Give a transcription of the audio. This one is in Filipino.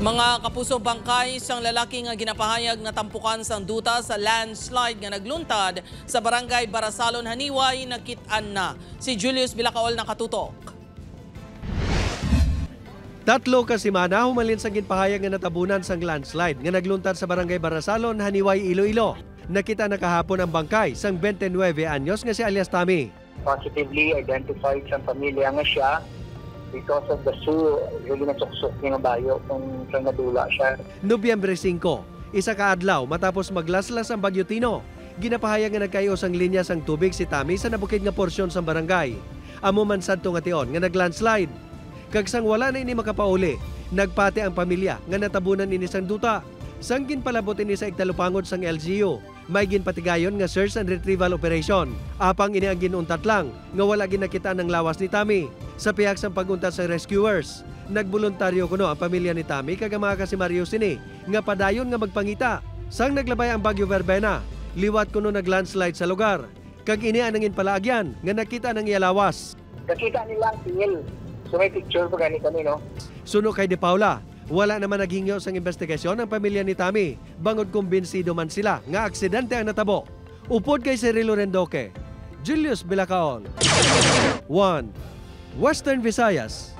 Mga kapuso, bangkay isang lalaki nga ginapahayag na tampukan sang duta sa landslide nga nagluntad sa barangay Barasalon, Haniway, nakit-an na. Si Julius Bilacaol nakatutok. Tatlo ka semana humalin sa ginpahayag nga natabunan sang landslide nga nagluntad sa barangay Barasalon, Haniway, Iloilo. Nakita na kahapon ang bangkay sang 29 anyos nga si alias Tami. Positively identified sa pamilya nga siya because of the really nasuksok niya nga bayo kung saan nadula siya. Nobyembre 5, isa ka adlaw matapos maglaslas ang Bagyo Tino. Ginapahayag nga nagkayos ang linya sang tubig si Tami sa nabukid nga porsyon sa barangay. Amo man sadto nga tion nga naglandslide. Kag sang wala na ini makapauli, nagpati ang pamilya nga natabunan ini sang duta. Sang ginpalabot ini sa igtalupangod sang LGU, may ginpatigayon nga search and retrieval operation. Apang ini ang ginuntat lang nga wala ginakita ng lawas ni Tami. Sa pihak sang paguntat sa rescuers, nagboluntaryo kuno ang pamilya ni Tami kag ang mga kasimaryo sini nga padayon nga magpangita. Sang naglabay ang Bagyo Verbena, liwat kuno naglandslide sa lugar. Kag ini ang ginpalaagyan nga nakita ng iyalawas. Nakita nila ang tingil. So may picture pa gani kami, no? Suno kay De Paula, wala naman naghingyo sang investigasyon ang pamilya ni Tami. Bangod kumbinsido man sila nga aksidente ang natabo. Upod kay Cirilo Rendoque, Julius Bilacaol. 1. Western Visayas.